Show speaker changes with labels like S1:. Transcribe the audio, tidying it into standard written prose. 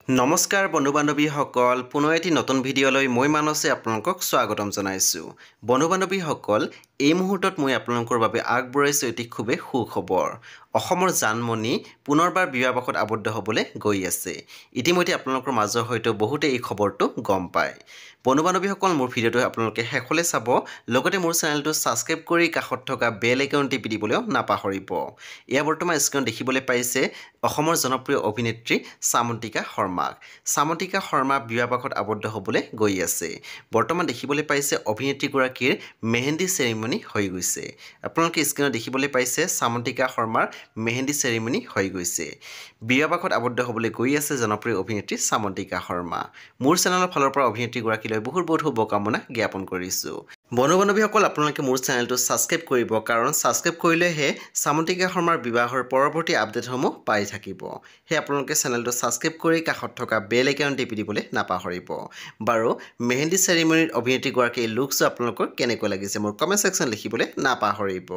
S1: নমস্কাৰ বন্ধু বান্ধৱীসকল পুনৰ এটি নতুন ভিডিঅ'লৈ মই মানসে আপোনালোকক স্বাগতম জনাইছোঁ। বন্ধু বান্ধৱীসকল এই মুহূৰ্তত মই আপোনালোকৰ বাবে আগবঢ়াইছোঁ এটি খুবেই সুখবৰ। অসমৰ জানমণি পুনৰবাৰ বিবাহপাশত আবদ্ধ হ'বলৈ গৈ আছে। ইতিমধ্যে আপোনালোকৰ মাজৰ হয়তো বহুতে এই খবৰটো গম পায়। বন্ধু বান্ধৱীসকল মোৰ ভিডিঅ'টো আপোনালোকে শেষলৈ চাব, লগতে মোৰ চেনেলটো ছাবস্ক্ৰাইব কৰি কাষত থকা বেল আইকন টিপি দিবলৈও নাপাহৰিব। এয়া বৰ্তমান স্ক্ৰীনত দেখিবলৈ পাইছে অসমৰ জনপ্ৰিয় অভিনেত্ৰী সামন্তিকা শৰ্মাক। সামন্তিকা শৰ্মা বিবাহপাশত আবদ্ধ হ'বলৈ গৈ আছে। বৰ্তমান দেখিবলৈ পাইছে অভিনেত্ৰীগৰাকীৰ মেহেন্দী চেৰিমনী হৈ গৈছে। আপোনালোকে স্ক্ৰীনত দেখিবলৈ পাইছে সামন্তিকা শৰ্মাৰ মেহেন্দী চেৰিমনী হৈ গৈছে। বিবাহপাশত আবদ্ধ হ'বলৈ গৈ আছে জনপ্ৰিয় অভিনেত্ৰী সামন্তিকা শৰ্মা। মোৰ চেনেলৰ ফালৰ পৰা অভিনেত্ৰীগৰাকীলৈ বহুত বহুত শুভকামনা জ্ঞাপন কৰিছোঁ। বন্ধু বান্ধৱীসকল আপোনালোকে মোৰ চেনেলটো ছাবস্ক্ৰাইব কৰিব, কাৰণ ছাবস্ক্ৰাইব কৰিলেহে সামন্তিকা শৰ্মাৰ বিবাহৰ পৰৱৰ্তী আপডেটসমূহ পাই থাকিব। সেয়ে আপোনালোকে চেনেলটো ছাবস্ক্ৰাইব কৰি কাষত থকা বেল আইকন টিপি দিবলৈ নাপাহৰিব। বাৰু মেহেন্দী চেৰিমনীত অভিনেত্ৰীগৰাকীৰ লুকছটো আপোনালোকৰ কেনেকুৱা লাগিছে মোৰ কমেণ্ট ছেকশ্যন লিখিবলৈ নাপাহৰিব।